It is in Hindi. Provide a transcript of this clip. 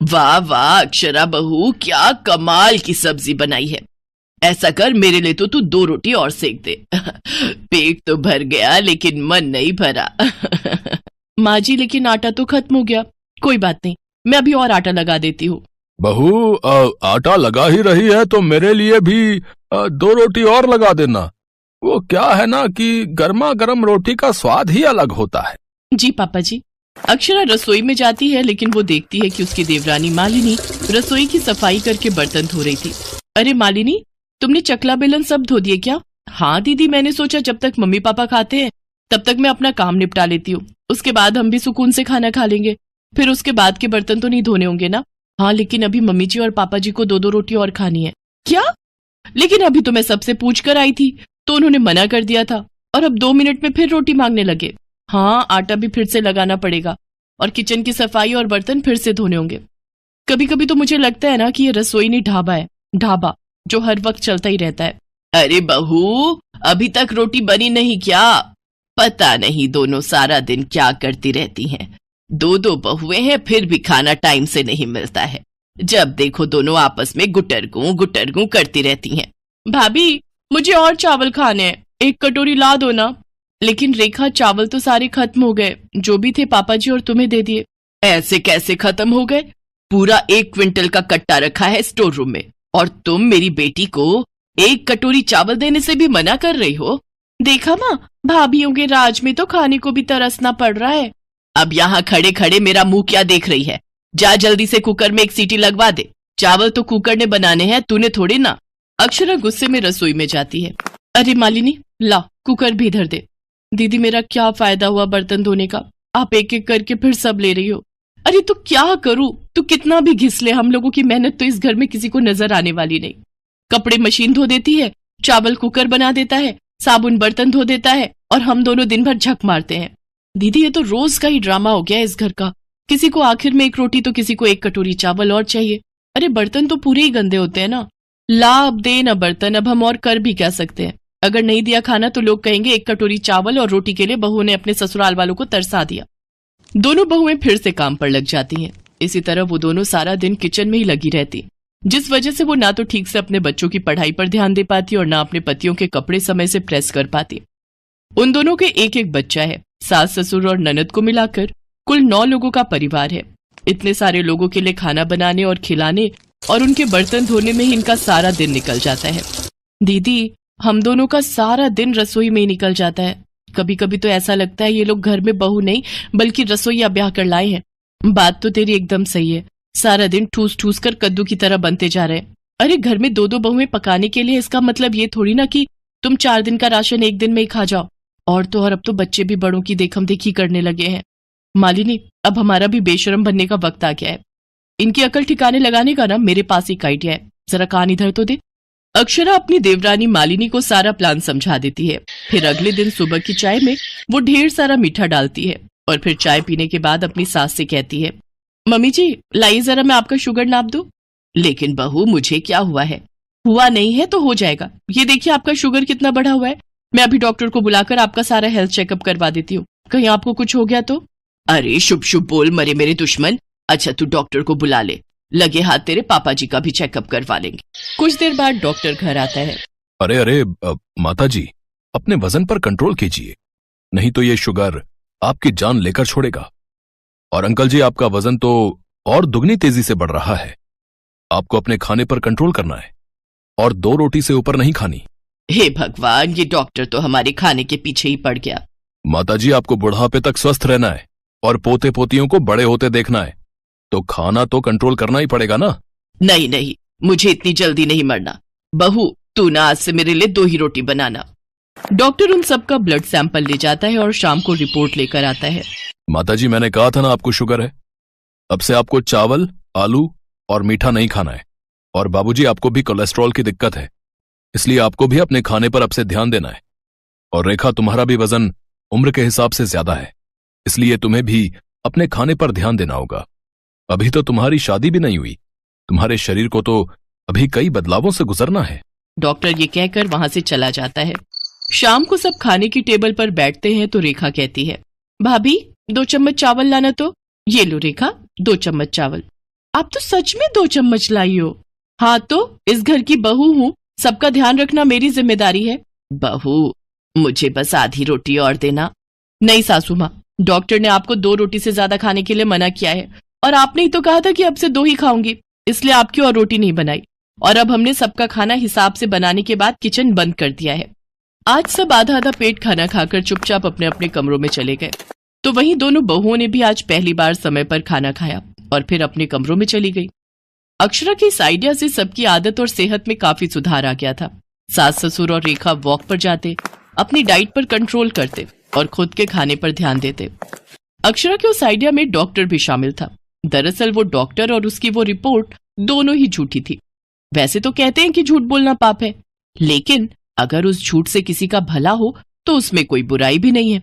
वाह वाह अक्षरा बहू, क्या कमाल की सब्जी बनाई है। ऐसा कर, मेरे लिए तो तू 2 रोटी और सेक दे। पेट तो भर गया लेकिन मन नहीं भरा। माँ जी, लेकिन आटा तो खत्म हो गया। कोई बात नहीं, मैं अभी और आटा लगा देती हूँ। बहू, आटा लगा ही रही है तो मेरे लिए भी 2 रोटी और लगा देना। वो क्या है ना कि गर्मा गर्म रोटी का स्वाद ही अलग होता है। जी पापा जी। अक्षरा रसोई में जाती है, लेकिन वो देखती है कि उसकी देवरानी मालिनी रसोई की सफाई करके बर्तन धो रही थी। अरे मालिनी, तुमने चकला बेलन सब धो दिए क्या? हाँ दीदी, मैंने सोचा जब तक मम्मी पापा खाते हैं तब तक मैं अपना काम निपटा लेती हूँ, उसके बाद हम भी सुकून से खाना खा लेंगे। फिर उसके बाद के बर्तन तो नहीं धोने होंगे ना? हाँ, लेकिन अभी मम्मी जी और पापा जी को 2-2 रोटी और खानी है। क्या? लेकिन अभी तो मैं सबसे पूछ कर आई थी तो उन्होंने मना कर दिया था, और अब 2 मिनट में फिर रोटी मांगने लगे। हाँ, आटा भी फिर से लगाना पड़ेगा और किचन की सफाई और बर्तन फिर से धोने होंगे। कभी कभी तो मुझे लगता है ना कि ये रसोई नहीं ढाबा है, ढाबा जो हर वक्त चलता ही रहता है। अरे बहू, अभी तक रोटी बनी नहीं क्या? पता नहीं दोनों सारा दिन क्या करती रहती हैं। 2-2 बहुएं हैं, फिर भी खाना टाइम से नहीं मिलता है। जब देखो दोनों आपस में गुटरगू करती रहती हैं। भाभी, मुझे और चावल खाने हैं, 1 कटोरी ला दो ना। लेकिन रेखा, चावल तो सारे खत्म हो गए, जो भी थे पापा जी और तुम्हें दे दिए। ऐसे कैसे खत्म हो गए? पूरा 1 क्विंटल का कट्टा रखा है स्टोर रूम में, और तुम मेरी बेटी को 1 कटोरी चावल देने से भी मना कर रही हो। देखा माँ, भाभीयों के राज में तो खाने को भी तरसना पड़ रहा है। अब यहाँ खड़े खड़े मेरा मुंह क्या देख रही है? जा जल्दी से कुकर में 1 सीटी लगवा दे। चावल तो कुकर ने बनाने हैं, तूने थोड़ी ना। अक्षरा गुस्से में रसोई में जाती है। अरे मालिनी, ला कुकर भी इधर दे। दीदी, मेरा क्या फायदा हुआ बर्तन धोने का? आप एक एक करके फिर सब ले रही हो। अरे तो क्या करूं? तू कितना भी घिस ले, हम लोगों की मेहनत तो इस घर में किसी को नजर आने वाली नहीं। कपड़े मशीन धो देती है, चावल कुकर बना देता है, साबुन बर्तन धो देता है, और हम दोनों दिन भर झक मारते हैं। दीदी, ये तो रोज का ही ड्रामा हो गया है इस घर का। किसी को आखिर में 1 रोटी तो किसी को 1 कटोरी चावल और चाहिए। अरे बर्तन तो पूरे ही गंदे होते हैं ना। ला अब दे ना बर्तन, अब हम और कर भी क्या सकते हैं? अगर नहीं दिया खाना तो लोग कहेंगे 1 कटोरी चावल और रोटी के लिए बहू ने अपने ससुराल वालों को तरसा दिया। दोनों बहुएं फिर से काम पर लग जाती हैं। इसी तरह वो दोनों सारा दिन किचन में ही लगी रहती, जिस वजह से वो ना तो ठीक से अपने बच्चों की पढ़ाई पर ध्यान दे पाती और ना अपने पतियों के कपड़े समय से प्रेस कर पाती। उन दोनों के 1-1 बच्चा है। सास ससुर और ननद को मिलाकर कुल 9 लोगों का परिवार है। इतने सारे लोगों के लिए खाना बनाने और खिलाने और उनके बर्तन धोने में ही इनका सारा दिन निकल जाता है। दीदी, हम दोनों का सारा दिन रसोई में ही निकल जाता है। कभी कभी तो ऐसा लगता है ये लोग घर में बहू नहीं बल्कि रसोईया ब्याह कर लाए हैं। बात तो तेरी एकदम सही है, सारा दिन ठूस ठूस कर कद्दू की तरह बनते जा रहे हैं। अरे घर में 2-2 बहुएं पकाने के लिए, इसका मतलब ये थोड़ी ना कि तुम 4 दिन का राशन 1 दिन में ही खा जाओ। और तो और अब तो बच्चे भी बड़ों की देखम देखी करने लगे हैं। मालिनी, अब हमारा भी बेशरम बनने का वक्त आ गया है। इनकी अकल ठिकाने लगाने का ना मेरे पास एक आइडिया है, जरा कान इधर तो दे। अक्षरा अपनी देवरानी मालिनी को सारा प्लान समझा देती है। फिर अगले दिन सुबह की चाय में वो ढेर सारा मीठा डालती है और फिर चाय पीने के बाद अपनी सास से कहती है, मम्मी जी लाइए जरा मैं आपका शुगर नाप दूं। लेकिन बहू, मुझे क्या हुआ है? हुआ नहीं है तो हो जाएगा। ये देखिए आपका शुगर कितना बढ़ा हुआ है। मैं अभी डॉक्टर को बुलाकर आपका सारा हेल्थ चेकअप करवा देती हूँ, कहीं आपको कुछ हो गया तो। अरे शुभ शुभ बोल मरे मेरे दुश्मन। अच्छा, तू डॉक्टर को बुला ले, लगे हाथ तेरे पापा जी का भी चेकअप करवा लेंगे। कुछ देर बाद डॉक्टर घर आता है। अरे माता जी, अपने वजन पर कंट्रोल कीजिए, नहीं तो ये शुगर आपकी जान लेकर छोड़ेगा। और अंकल जी, आपका वजन तो और दुगनी तेजी से बढ़ रहा है। आपको अपने खाने पर कंट्रोल करना है और 2 रोटी से ऊपर नहीं खानी। हे भगवान, ये डॉक्टर तो हमारे खाने के पीछे ही पड़ गया। माता जी, आपको बुढ़ापे तक स्वस्थ रहना है और पोते पोतियों को बड़े होते देखना है, तो खाना तो कंट्रोल करना ही पड़ेगा ना। नहीं नहीं, मुझे इतनी जल्दी नहीं मरना। बहू, तू ना आज से मेरे लिए 2 ही रोटी बनाना। डॉक्टर उन सबका ब्लड सैंपल ले जाता है और शाम को रिपोर्ट लेकर आता है। माता जी, मैंने कहा था ना आपको शुगर है। अब से आपको चावल, आलू और मीठा नहीं खाना है। और बाबूजी, आपको भी कोलेस्ट्रॉल की दिक्कत है, इसलिए आपको भी अपने खाने पर अब से ध्यान देना है। और रेखा, तुम्हारा भी वजन उम्र के हिसाब से ज्यादा है, इसलिए तुम्हें भी अपने खाने पर ध्यान देना होगा। अभी तो तुम्हारी शादी भी नहीं हुई, तुम्हारे शरीर को तो अभी कई बदलावों से गुजरना है। डॉक्टर ये कहकर वहां से चला जाता है। शाम को सब खाने की टेबल पर बैठते हैं तो रेखा कहती है, भाभी 2 चम्मच चावल लाना तो। ये लो रेखा, 2 चम्मच चावल। आप तो सच में 2 चम्मच लाई हो। हाँ तो इस घर की बहू हूँ, सबका ध्यान रखना मेरी जिम्मेदारी है। बहू, मुझे बस आधी रोटी और देना। नहीं सासू माँ, डॉक्टर ने आपको 2 रोटी से ज्यादा खाने के लिए मना किया है, और आपने ही तो कहा था कि अब से 2 ही खाऊंगी, इसलिए आपकी और रोटी नहीं बनाई। और अब हमने सबका खाना हिसाब से बनाने के बाद किचन बंद कर दिया है। आज सब आधा आधा पेट खाना खाकर चुपचाप अपने अपने कमरों में चले गए। तो वहीं दोनों बहुओं ने भी आज पहली बार समय पर खाना खाया और फिर अपने कमरों में चली गई। अक्षरा के इस आइडिया से सबकी आदत और सेहत में काफी सुधार आ गया था। सास ससुर और रेखा वॉक पर जाते, अपनी डाइट पर कंट्रोल करते और खुद के खाने पर ध्यान देते। अक्षरा के उस आइडिया में डॉक्टर भी शामिल था। दरअसल वो डॉक्टर और उसकी वो रिपोर्ट दोनों ही झूठी थी। वैसे तो कहते हैं कि झूठ बोलना पाप है, लेकिन अगर उस झूठ से किसी का भला हो तो उसमें कोई बुराई भी नहीं है।